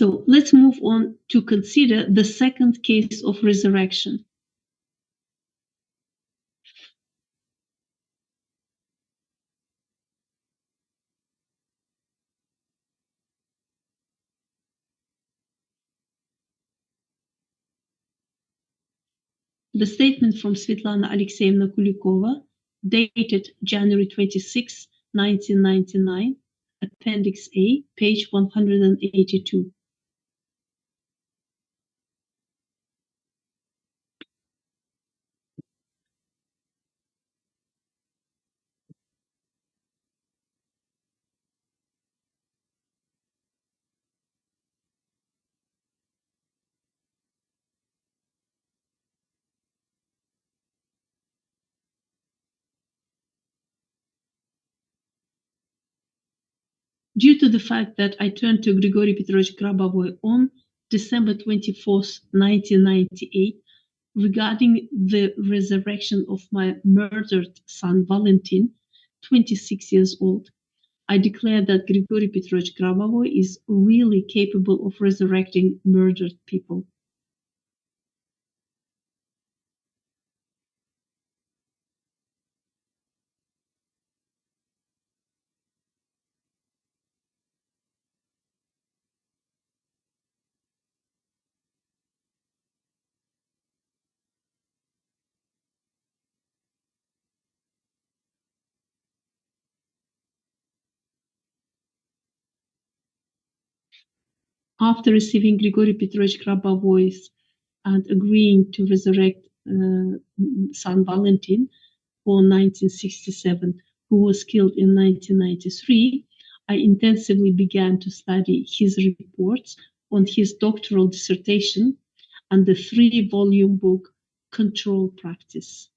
So let's move on to consider the second case of resurrection. The statement from Svetlana Alexeyevna Kulikova, dated January 26, 1999, Appendix A, page 182. Due to the fact that I turned to Grigory Petrovich Grabovoy on December 24th, 1998, regarding the resurrection of my murdered son Valentin, 26 years old, I declare that Grigory Petrovich Grabovoy is really capable of resurrecting murdered people. After receiving Grigory Petrovich Grabovoy's and agreeing to resurrect son Valentin for 1967, who was killed in 1993, I intensively began to study his reports on his doctoral dissertation and the 3-volume book Control Practice.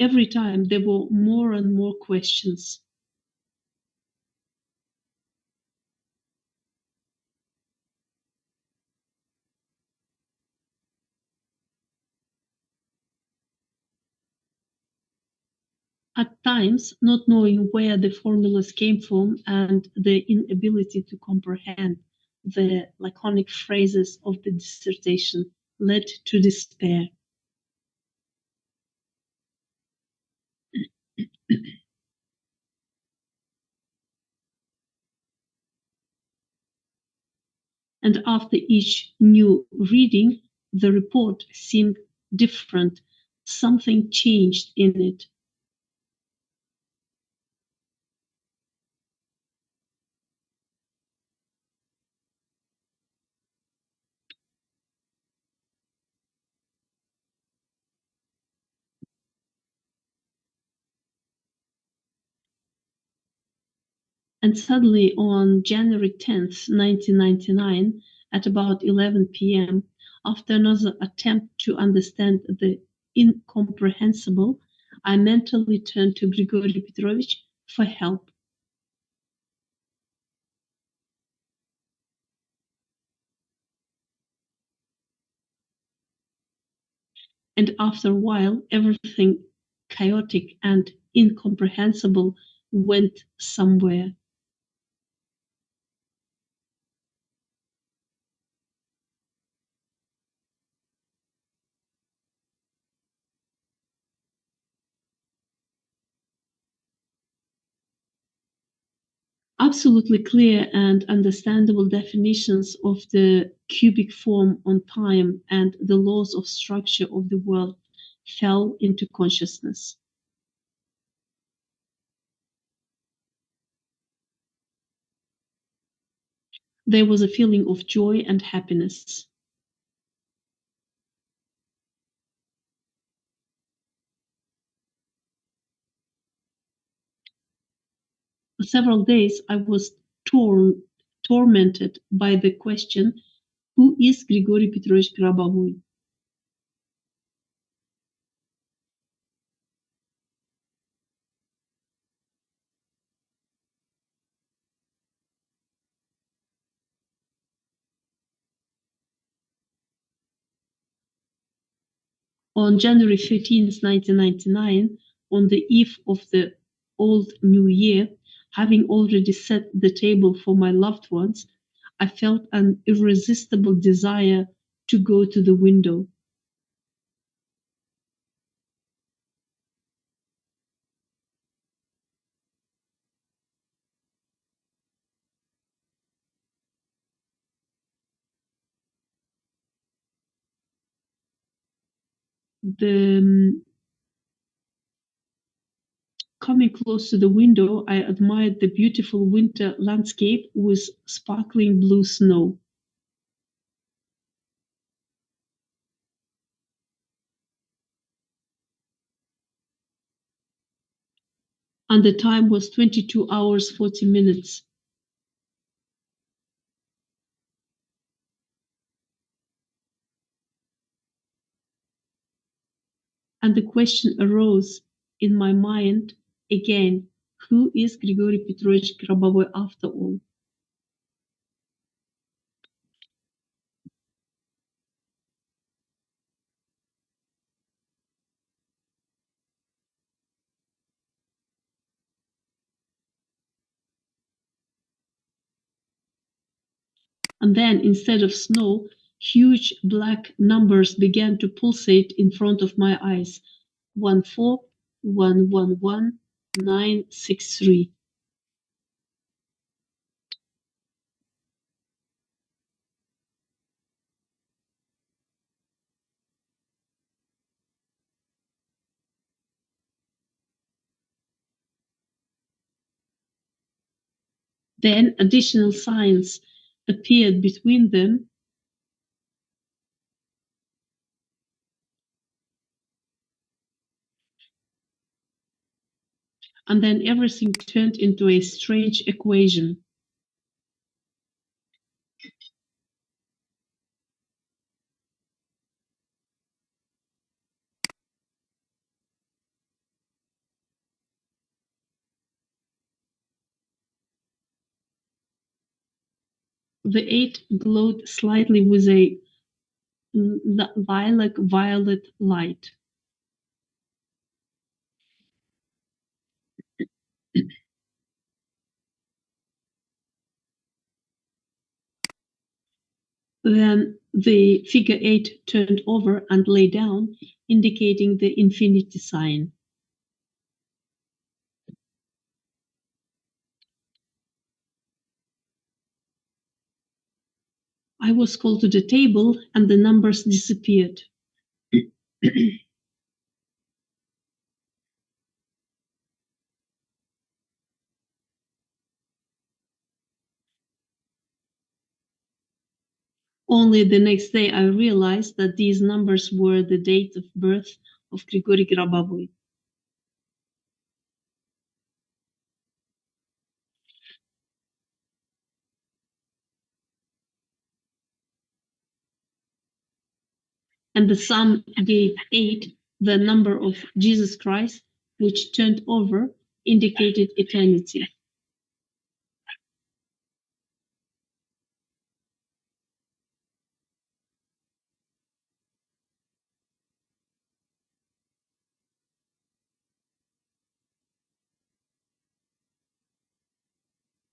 Every time there were more and more questions. At times, not knowing where the formulas came from and the inability to comprehend the laconic phrases of the dissertation led to despair. And after each new reading, the report seemed different. Something changed in it. And suddenly, on January 10th, 1999, at about 11 p.m., after another attempt to understand the incomprehensible, I mentally turned to Grigory Petrovich for help. And after a while, everything chaotic and incomprehensible went somewhere. Absolutely clear and understandable definitions of the cubic form on time and the laws of structure of the world fell into consciousness. There was a feeling of joy and happiness. For several days, I was tormented by the question, who is Grigory Petrovich Grabovoy? On January 13, 1999, on the eve of the old new year, having already set the table for my loved ones, I felt an irresistible desire to go to the window. The Coming close to the window, I admired the beautiful winter landscape with sparkling blue snow. And the time was 22 hours 40 minutes. And the question arose in my mind again, who is Grigory Petrovich Grabovoy after all? And then, instead of snow, huge black numbers began to pulsate in front of my eyes. 14111 963. Then additional signs appeared between them, and then everything turned into a strange equation. The eight glowed slightly with a lilac violet light. Then the figure eight turned over and lay down, indicating the infinity sign. I was called to the table and the numbers disappeared. Only the next day I realized that these numbers were the date of birth of Grigory Grabovoy. And the sum gave eight, the number of Jesus Christ, which turned over, indicated eternity.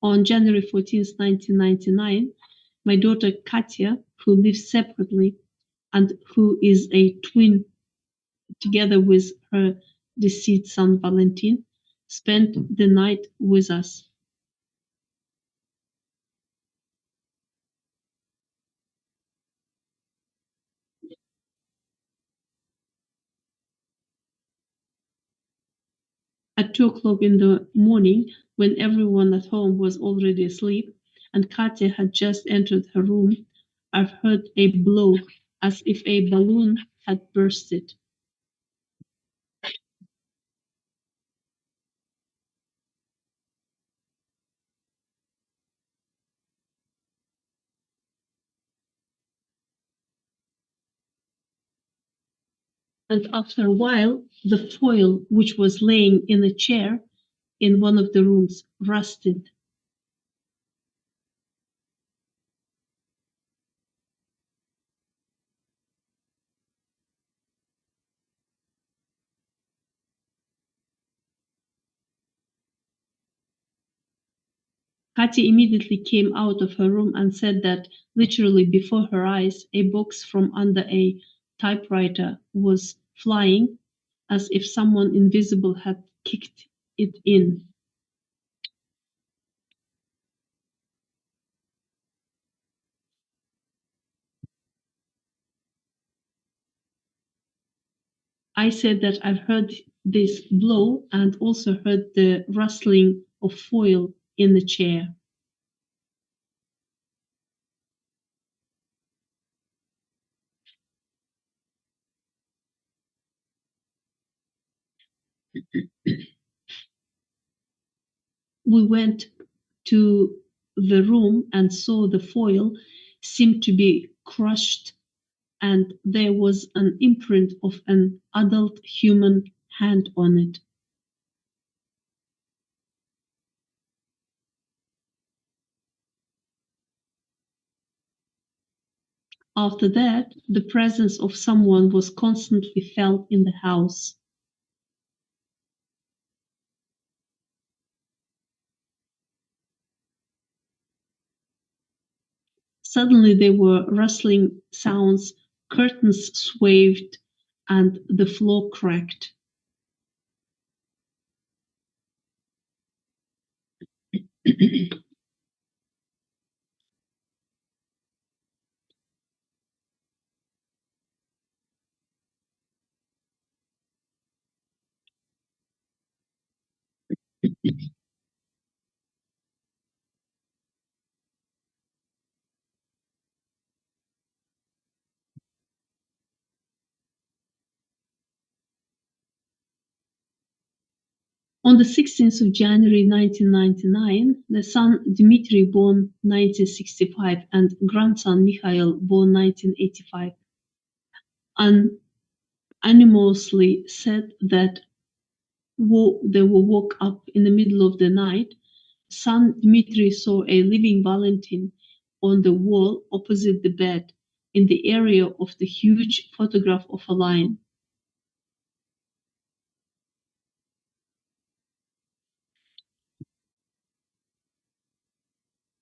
On January 14th, 1999, my daughter Katya, who lives separately and who is a twin together with her deceased son Valentin, spent the night with us. At 2 o'clock in the morning, when everyone at home was already asleep and Katya had just entered her room, I heard a blow as if a balloon had bursted. And after a while, the foil, which was laying in a chair in one of the rooms, rusted. Katya immediately came out of her room and said that literally before her eyes, a box from under a typewriter was flying as if someone invisible had kicked it in. I said that I've heard this blow and also heard the rustling of foil in the chair. We went to the room and saw the foil seemed to be crushed, and there was an imprint of an adult human hand on it. After that, the presence of someone was constantly felt in the house. Suddenly there were rustling sounds, curtains swayed, and the floor cracked. On the 16th of January 1999, the son Dmitry, born 1965, and grandson Mikhail, born 1985, anonymously said that they were woke up in the middle of the night. Son Dmitry saw a living Valentin on the wall opposite the bed, in the area of the huge photograph of a lion.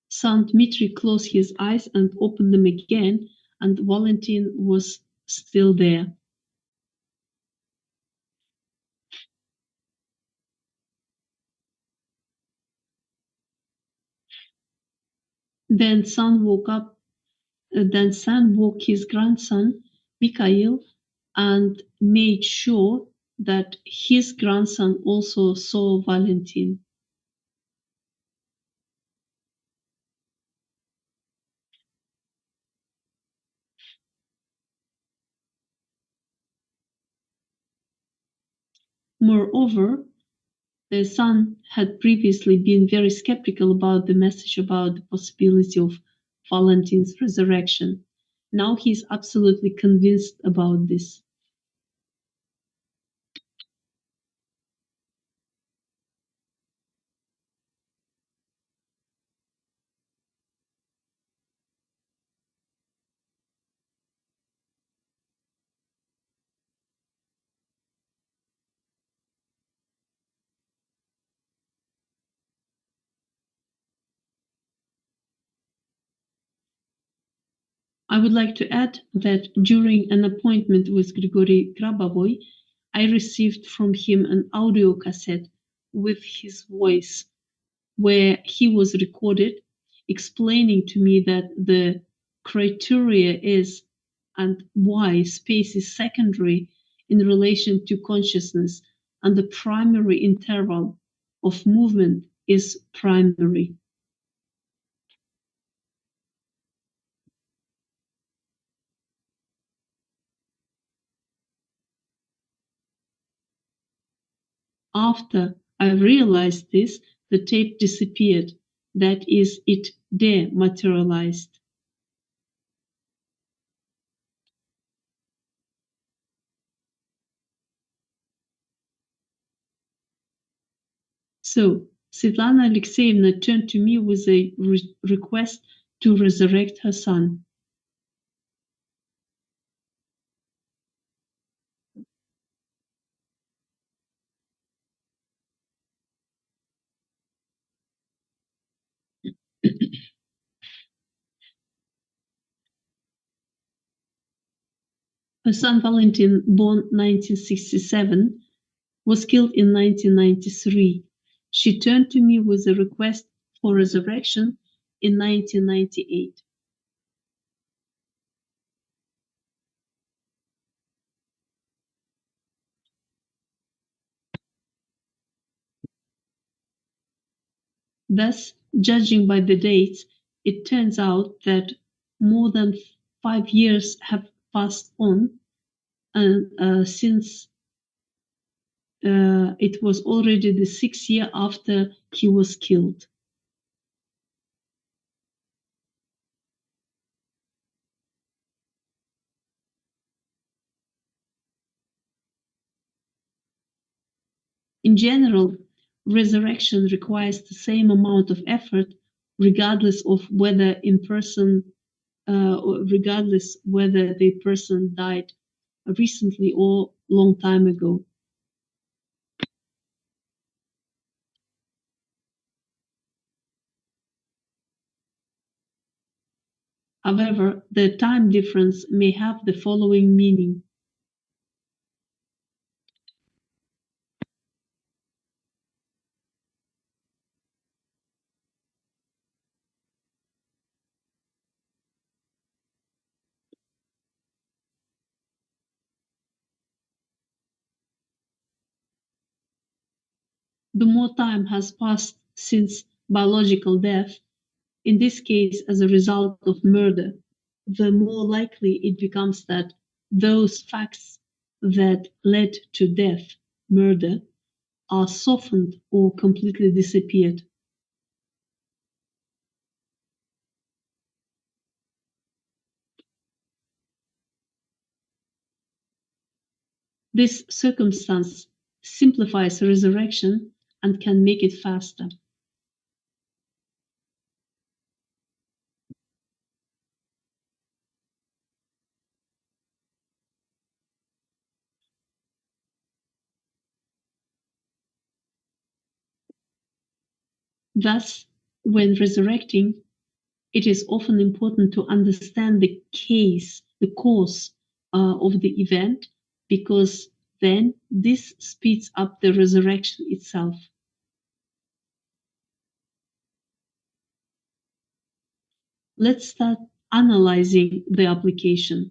Son Dmitry closed his eyes and opened them again, and Valentin was still there. Then son woke up. Then son woke his grandson Mikhail and made sure that his grandson also saw Valentin. Moreover, the son had previously been very skeptical about the message about the possibility of Valentin's resurrection. Now he's absolutely convinced about this. I would like to add that during an appointment with Grigory Grabovoy, I received from him an audio cassette with his voice where he was recorded explaining to me that the criteria is and why space is secondary in relation to consciousness and the primary interval of movement is primary. After I realized this, the tape disappeared. That is, it dematerialized. So Svetlana Alexeyevna turned to me with a request to resurrect her son. Her son Valentin, born 1967, was killed in 1993. She turned to me with a request for resurrection in 1998. Thus, judging by the dates, it turns out that more than 5 years have passed on and since it was already the 6th year after he was killed. In general, resurrection requires the same amount of effort, regardless of whether in person, or regardless whether the person died recently or long time ago. However, the time difference may have the following meaning. The more time has passed since biological death, in this case as a result of murder, the more likely it becomes that those facts that led to death, murder, are softened or completely disappeared. This circumstance simplifies resurrection and can make it faster. Thus, when resurrecting, it is often important to understand the cause of the event, because then this speeds up the resurrection itself. Let's start analyzing the application.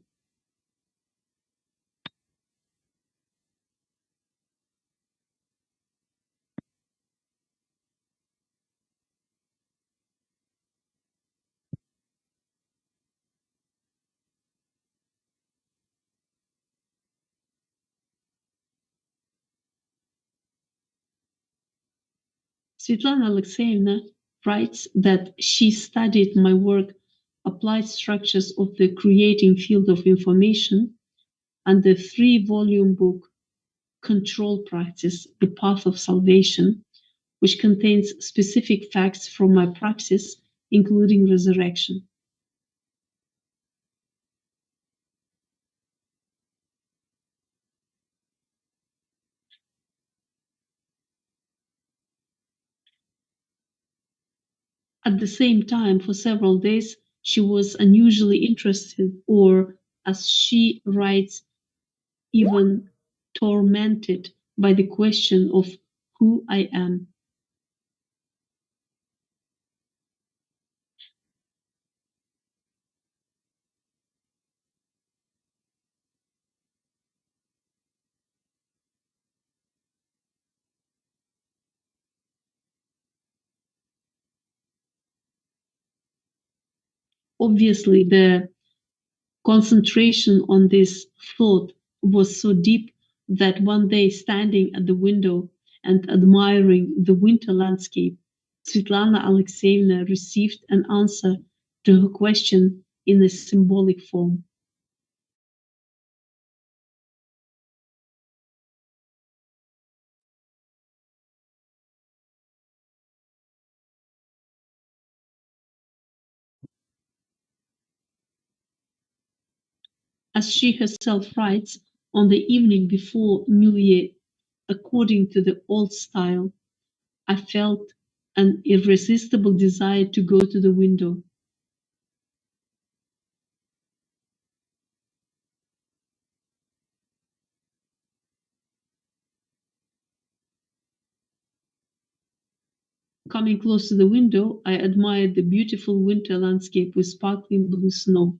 Svetlana Alexeyevna writes that she studied my work, Applied Structures of the Creating Field of Information, and the 3-volume book, Control Practice, The Path of Salvation, which contains specific facts from my praxis, including resurrection. At the same time, for several days, she was unusually interested, or, as she writes, even tormented by the question of who I am. Obviously, the concentration on this thought was so deep that one day, standing at the window and admiring the winter landscape, Svetlana Alexeyevna received an answer to her question in a symbolic form. As she herself writes, on the evening before New Year, according to the old style, I felt an irresistible desire to go to the window. Coming close to the window, I admired the beautiful winter landscape with sparkling blue snow.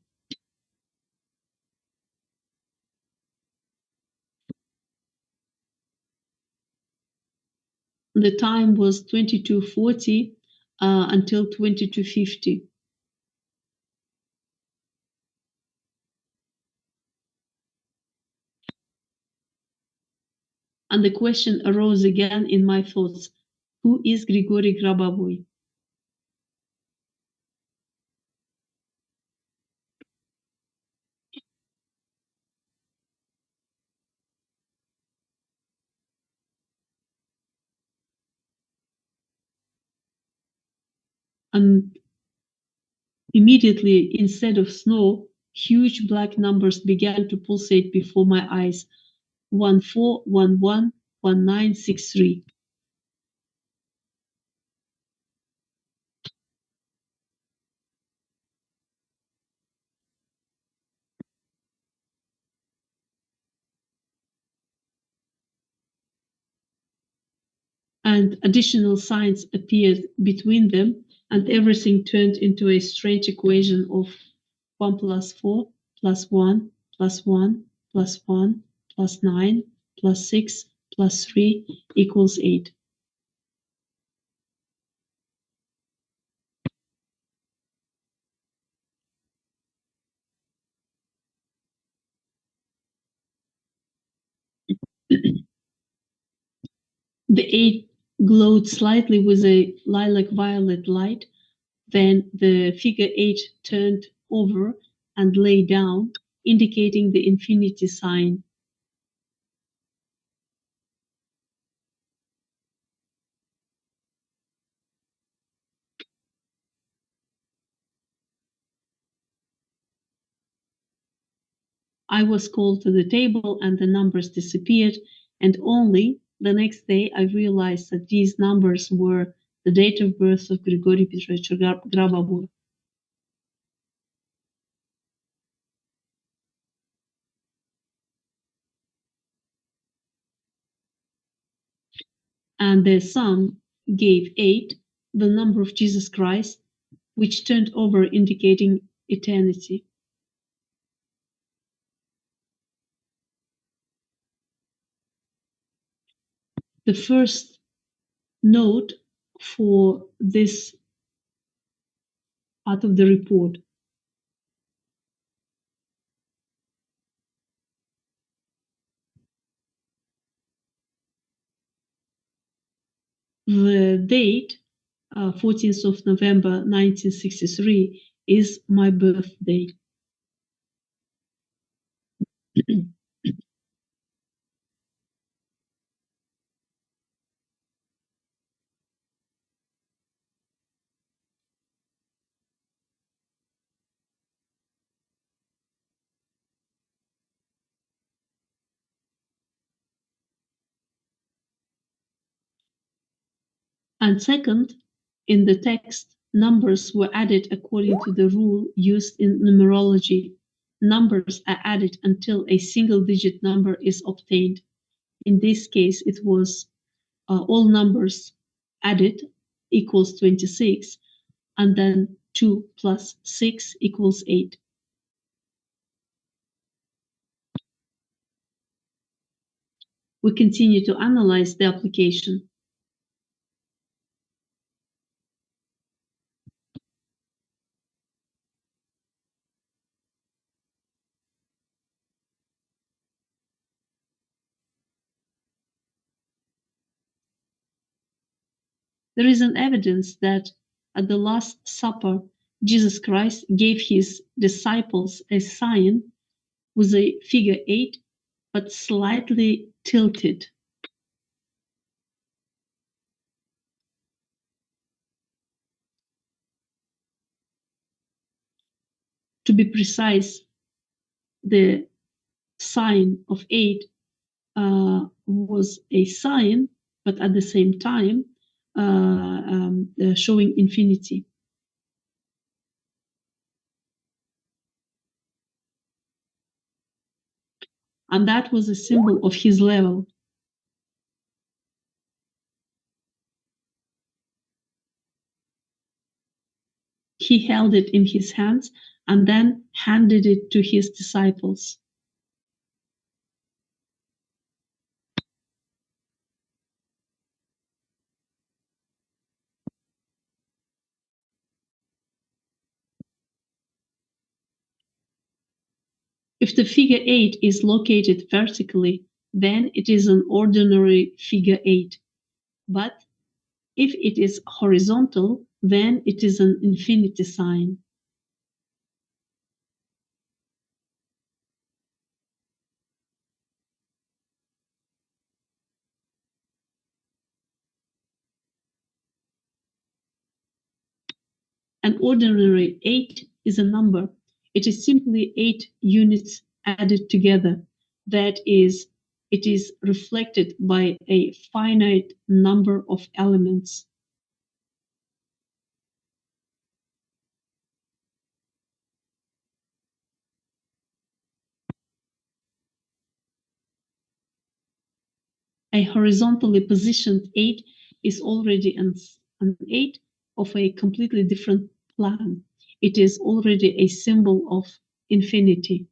The time was 22:40 until 22:50. And the question arose again in my thoughts, who is Grigory Grabovoy? And immediately, instead of snow, huge black numbers began to pulsate before my eyes. 14111963. And additional signs appeared between them, and everything turned into a strange equation of 1 plus 4 plus 1 plus 1 plus 1 plus 9 plus 6 plus 3 equals 8. The 8 glowed slightly with a lilac violet light. Then the figure 8 turned over and lay down, indicating the infinity sign. I was called to the table and the numbers disappeared, and only the next day I realized that these numbers were the date of birth of Grigory Petrovich Grabovoy. And their sum gave 8, the number of Jesus Christ, which turned over indicating eternity. The first note for this part of the report. The date, 14th of November 1963, is my birthday. And second, in the text, numbers were added according to the rule used in numerology. Numbers are added until a single digit number is obtained. In this case, it was all numbers added equals 26, and then 2 plus 6 equals 8. We continue to analyze the application. There is an evidence that at the Last Supper, Jesus Christ gave his disciples a sign with a figure 8, but slightly tilted. To be precise, the sign of 8 was a sign, but at the same time, showing infinity. And that was a symbol of his level. He held it in his hands and then handed it to his disciples. If the figure 8 is located vertically, then it is an ordinary figure 8. But if it is horizontal, then it is an infinity sign. An ordinary 8 is a number. It is simply 8 units added together. That is, it is reflected by a finite number of elements. A horizontally positioned 8 is already an 8 of a completely different plan. It is already a symbol of infinity.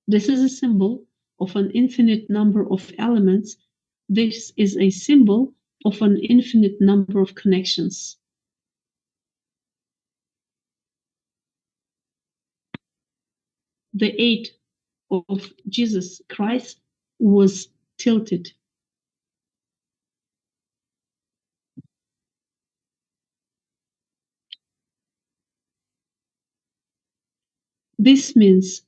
This is a symbol of an infinite number of elements. This is a symbol of an infinite number of connections. The 8 of Jesus Christ was tilted. This means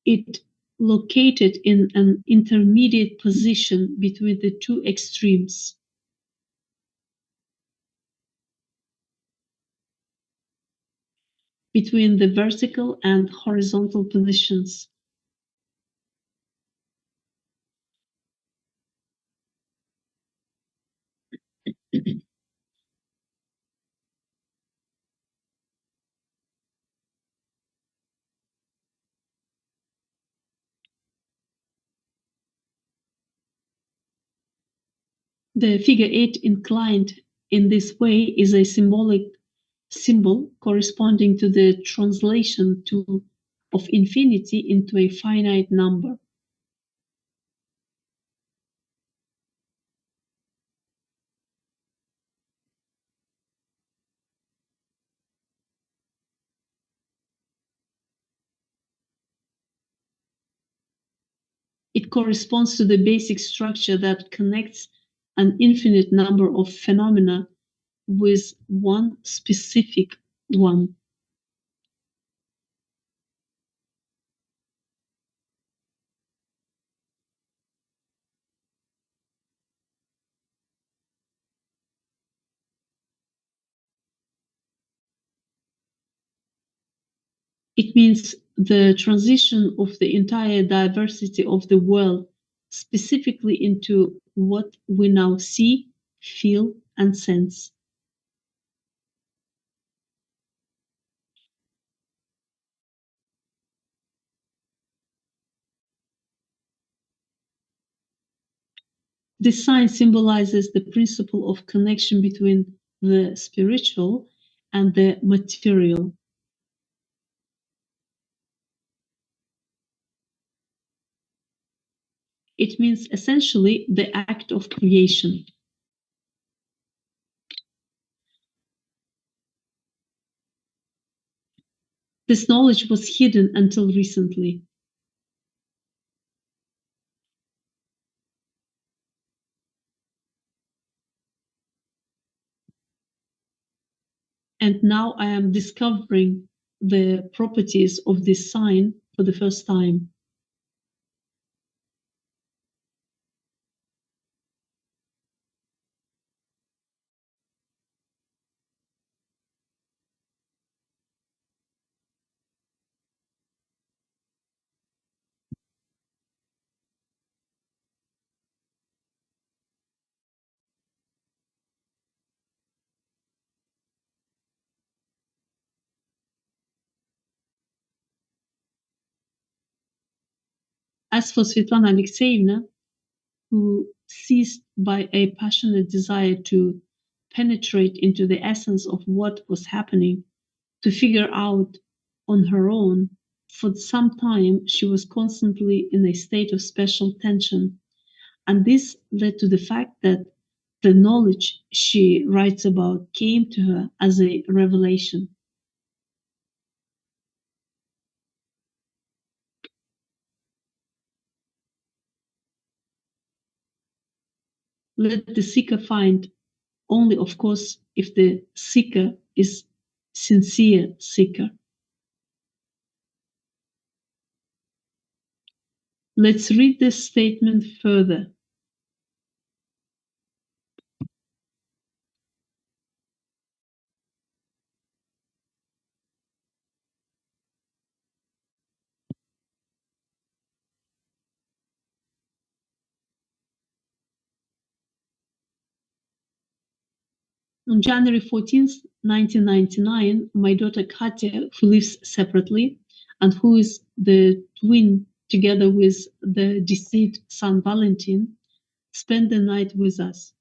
it located in an intermediate position between the two extremes. Between the vertical and horizontal positions. The figure 8 inclined in this way is a symbolic symbol corresponding to the translation of infinity into a finite number. It corresponds to the basic structure that connects an infinite number of phenomena with one specific one. It means the transition of the entire diversity of the world specifically into what we now see, feel, and sense. This sign symbolizes the principle of connection between the spiritual and the material. It means essentially the act of creation. This knowledge was hidden until recently. And now I am discovering the properties of this sign for the first time. As for Svetlana Alexeyevna, who seized by a passionate desire to penetrate into the essence of what was happening, to figure out on her own, for some time she was constantly in a state of special tension. And this led to the fact that the knowledge she writes about came to her as a revelation. Let the seeker find only, of course, if the seeker is sincere seeker. Let's read this statement further. On January 14th, 1999, my daughter Katya, who lives separately and who is the twin together with the deceased son Valentin, spent the night with us.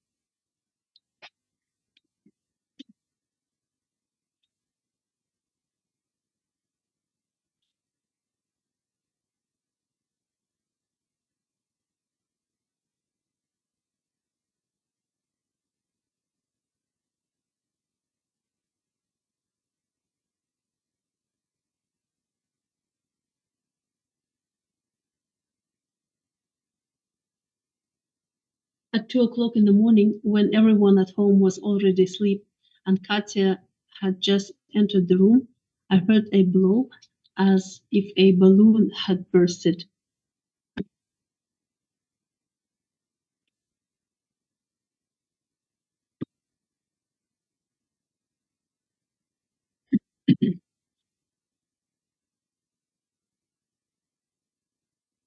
At 2 o'clock in the morning, when everyone at home was already asleep and Katya had just entered the room, I heard a blow as if a balloon had bursted.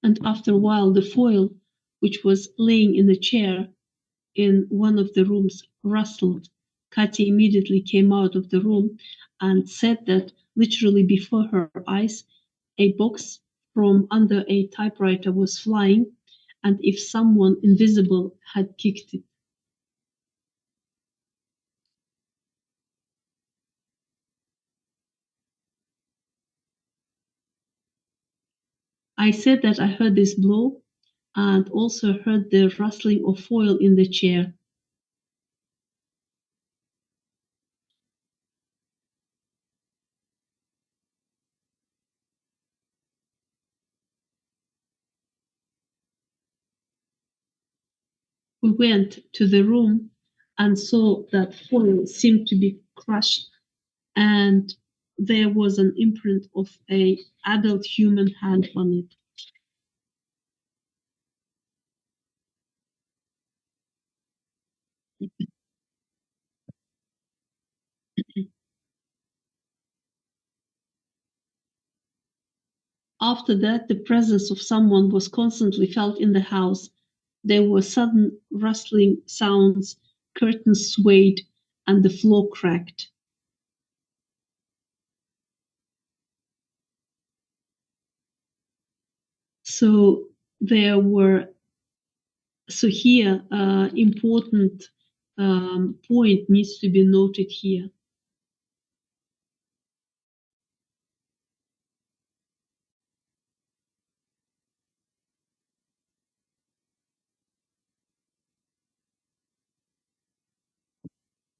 And after a while, the foil, which was laying in a chair in one of the rooms, rustled. Katya immediately came out of the room and said that literally before her eyes, a box from under a typewriter was flying, and if someone invisible had kicked it. I said that I heard this blow and also heard the rustling of foil in the chair. We went to the room and saw that foil seemed to be crushed and there was an imprint of a adult human hand on it. After that, the presence of someone was constantly felt in the house. There were sudden rustling sounds, curtains swayed, and the floor cracked. So there were, so here, important point needs to be noted here.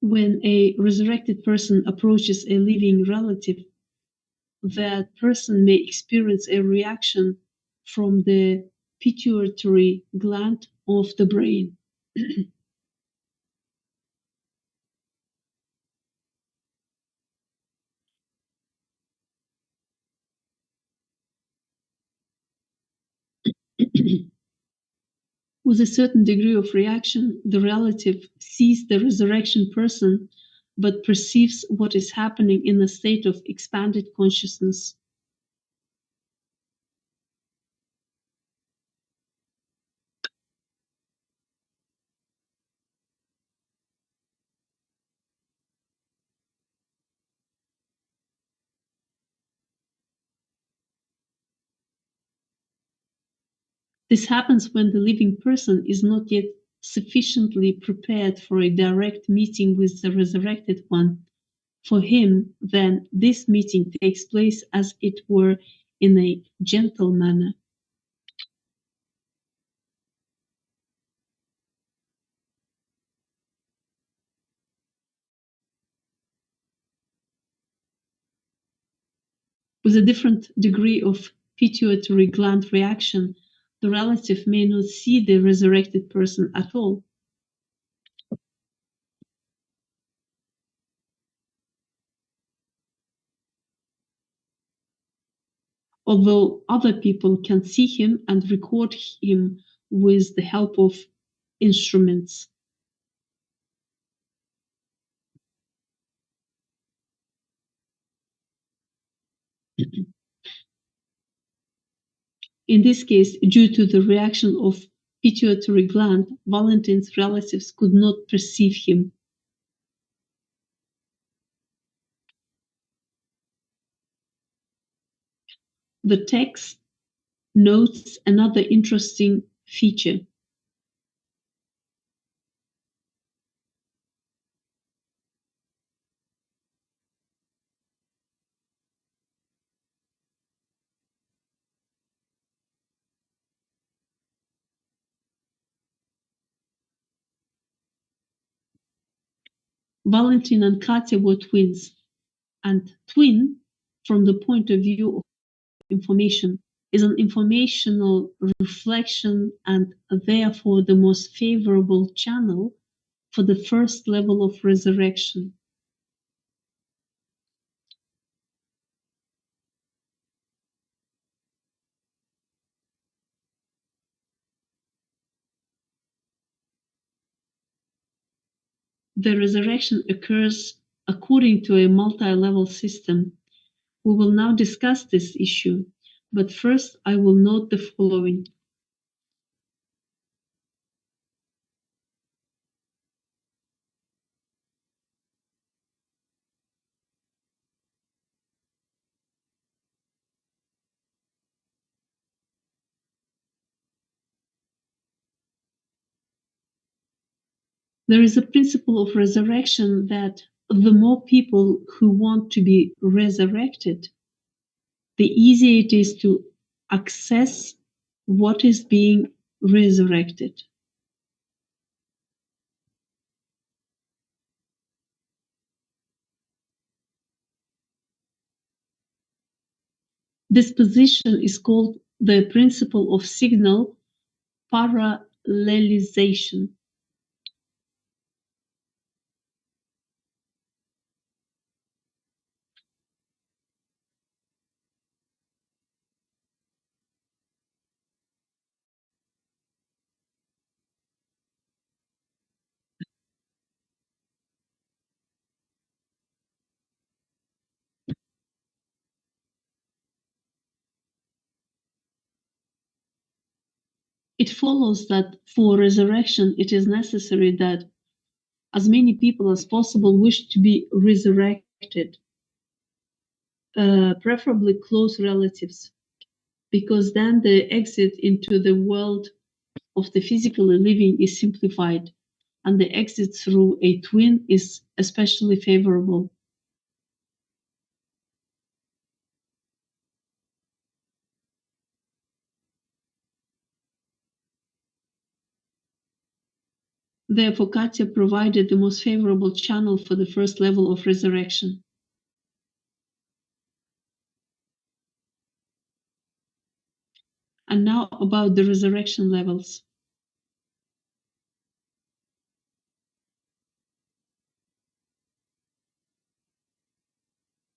When a resurrected person approaches a living relative, that person may experience a reaction from the pituitary gland of the brain. With a certain degree of reaction, the relative sees the resurrection person but perceives what is happening in a state of expanded consciousness. This happens when the living person is not yet sufficiently prepared for a direct meeting with the resurrected one. For him, then, this meeting takes place as it were in a gentle manner. With a different degree of pituitary gland reaction, the relative may not see the resurrected person at all. Although other people can see him and record him with the help of instruments. In this case, due to the reaction of pituitary gland, Valentin's relatives could not perceive him. The text notes another interesting feature. Valentin and Katya were twins, and twin, from the point of view of information, is an informational reflection and therefore the most favorable channel for the first level of resurrection. The resurrection occurs according to a multi-level system. We will now discuss this issue, but first I will note the following. There is a principle of resurrection that the more people who want to be resurrected, the easier it is to access what is being resurrected. This position is called the principle of signal parallelization. It follows that for resurrection, it is necessary that as many people as possible wish to be resurrected, preferably close relatives, because then the exit into the world of the physically living is simplified, and the exit through a twin is especially favorable. Therefore, Katya provided the most favorable channel for the first level of resurrection. And now about the resurrection levels.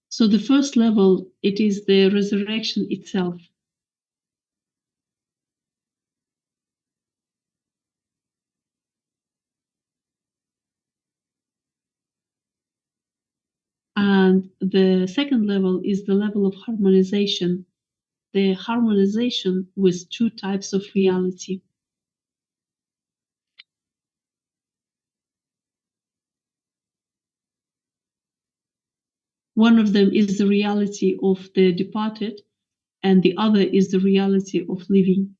So the first level, it is the resurrection itself. And the second level is the level of harmonization, the harmonization with two types of reality. One of them is the reality of the departed, and the other is the reality of living.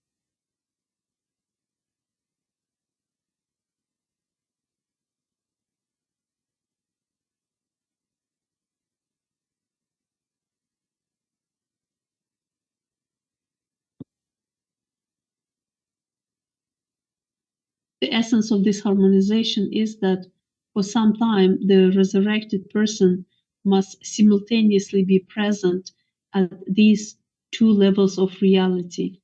The essence of this harmonization is that for some time the resurrected person must simultaneously be present at these two levels of reality.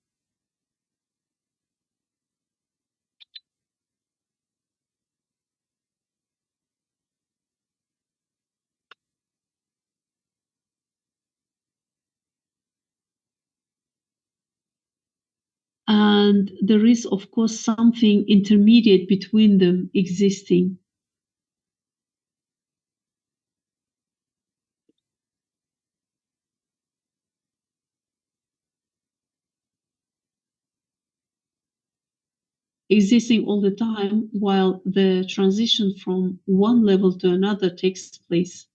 And there is, of course, something intermediate between them existing. Existing all the time while the transition from one level to another takes place.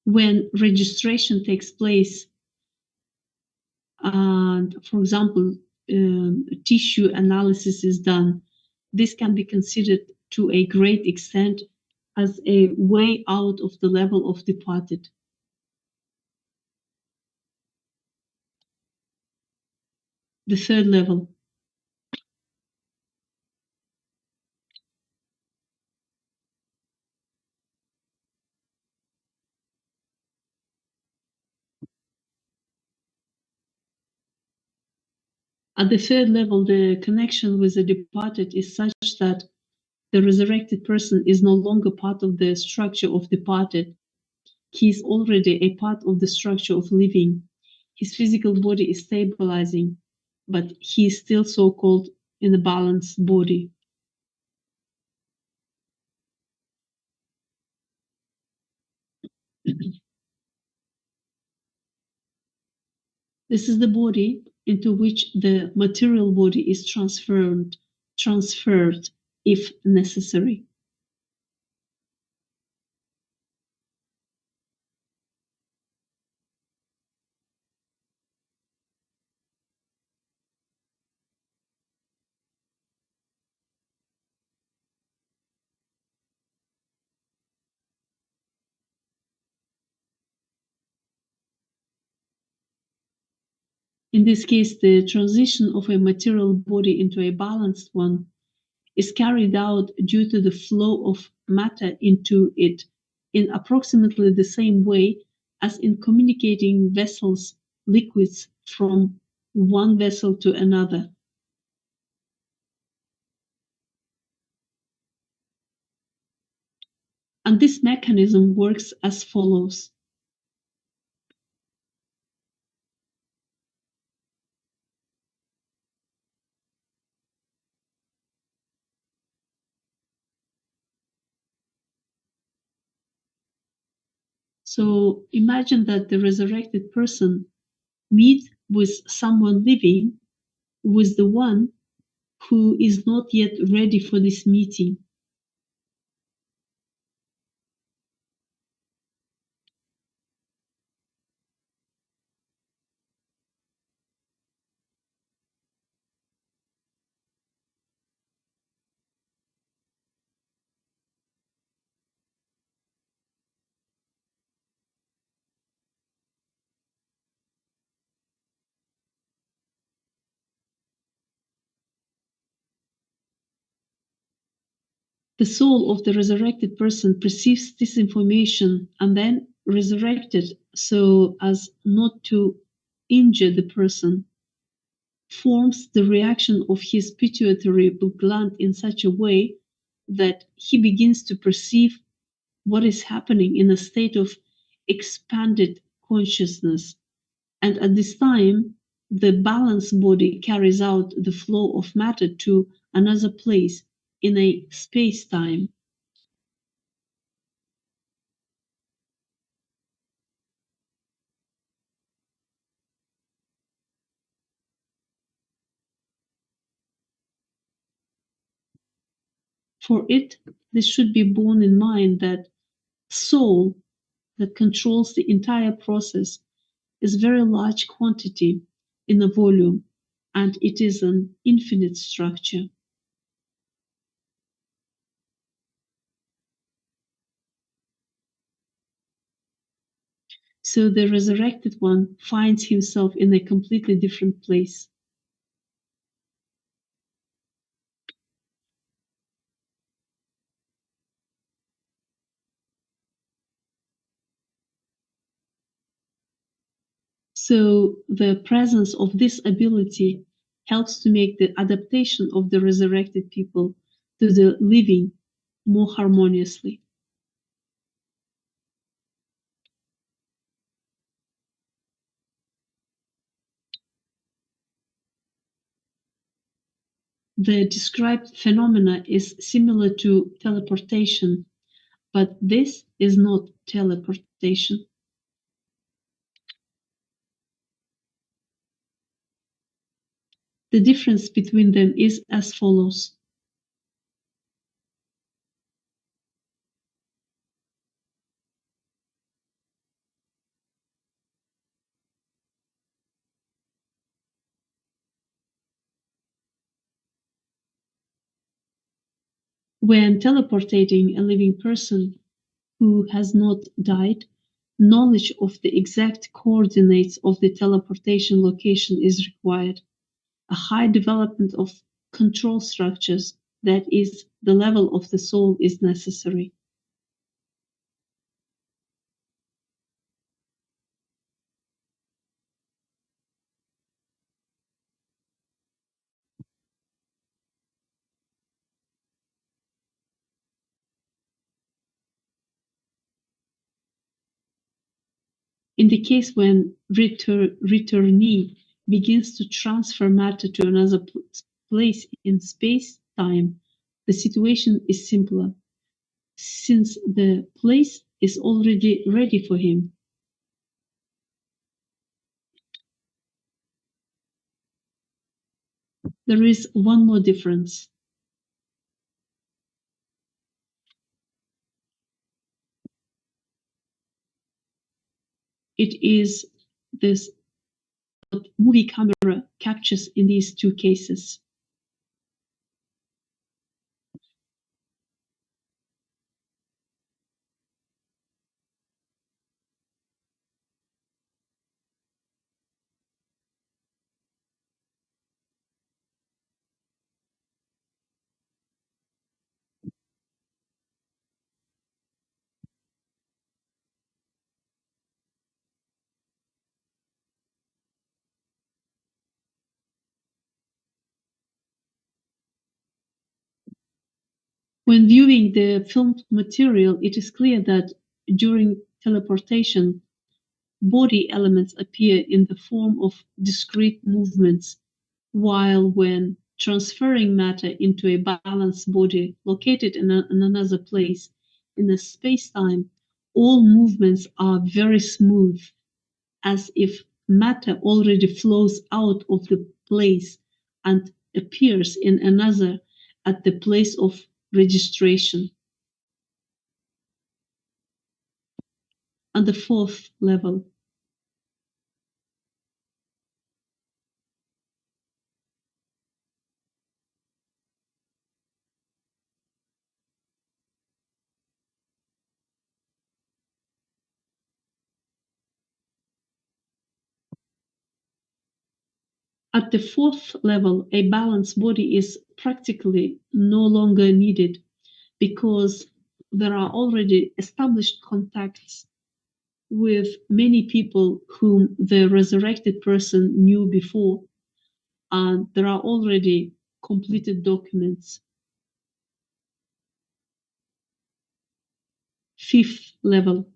When registration takes place, and for example, tissue analysis is done, this can be considered to a great extent as a way out of the level of departed. The third level. At the third level, the connection with the departed is such that the resurrected person is no longer part of the structure of departed. He is already a part of the structure of living. His physical body is stabilizing, but he is still so called in a balanced body. This is the body into which the material body is transferred if necessary. In this case, the transition of a material body into a balanced one is carried out due to the flow of matter into it in approximately the same way as in communicating vessels, liquids from one vessel to another. And this mechanism works as follows. So imagine that the resurrected person meets with someone living, with the one who is not yet ready for this meeting. The soul of the resurrected person perceives this information and then resurrected so as not to injure the person, forms the reaction of his pituitary gland in such a way that he begins to perceive what is happening in a state of expanded consciousness. And at this time, the balanced body carries out the flow of matter to another place in a space time. For it, this should be borne in mind that soul that controls the entire process is very large quantity in the volume, and it is an infinite structure. So the resurrected one finds himself in a completely different place. So the presence of this ability helps to make the adaptation of the resurrected people to the living more harmoniously. The described phenomena is similar to teleportation, but this is not teleportation. The difference between them is as follows. When teleportating a living person who has not died, knowledge of the exact coordinates of the teleportation location is required. A high development of control structures, that is, the level of the soul, is necessary. In the case when returnee begins to transfer matter to another place in space-time, the situation is simpler, since the place is already ready for him. There is one more difference. It is this what movie camera captures in these two cases. When viewing the filmed material, it is clear that during teleportation, body elements appear in the form of discrete movements, while when transferring matter into a balanced body located in another place in the space-time, all movements are very smooth, as if matter already flows out of the place and appears in another at the place of registration. On the fourth level, at the fourth level, a balanced body is practically no longer needed because there are already established contacts with many people whom the resurrected person knew before, and there are already completed documents. Fifth level.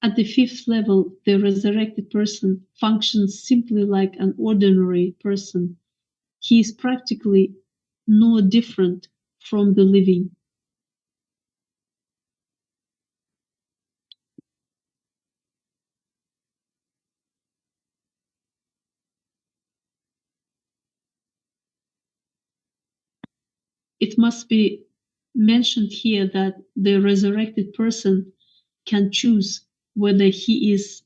At the fifth level, the resurrected person functions simply like an ordinary person. He is practically no different from the living. it must be mentioned here that the resurrected person can choose whether he is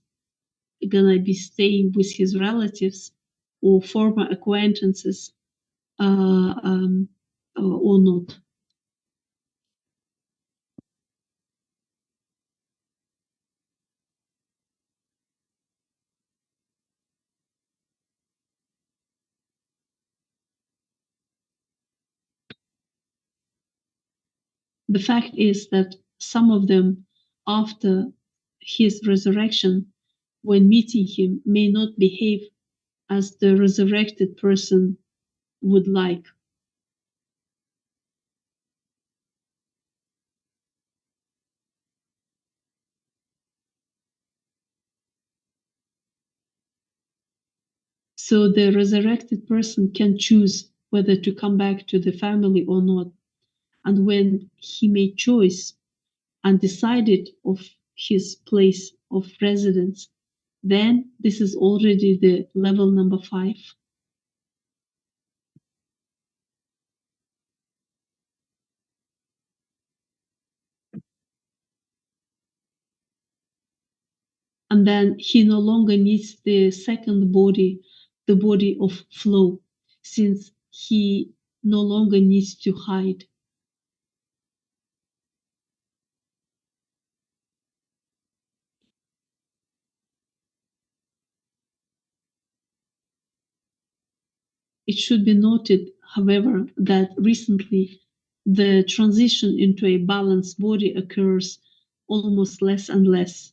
gonna be staying with his relatives or former acquaintances or not. The fact is that some of them, after his resurrection, when meeting him, may not behave as the resurrected person would like. So the resurrected person can choose whether to come back to the family or not. And when he made choice and decided of his place of residence, then this is already the level number 5. And then he no longer needs the second body, the body of flow, since he no longer needs to hide. It should be noted, however, that recently the transition into a balanced body occurs almost less and less.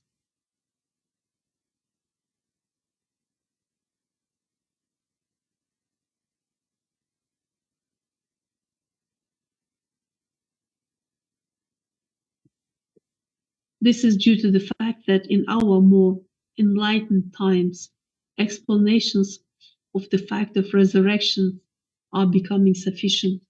This is due to the fact that in our more enlightened times, explanations of the fact of resurrection are becoming sufficient.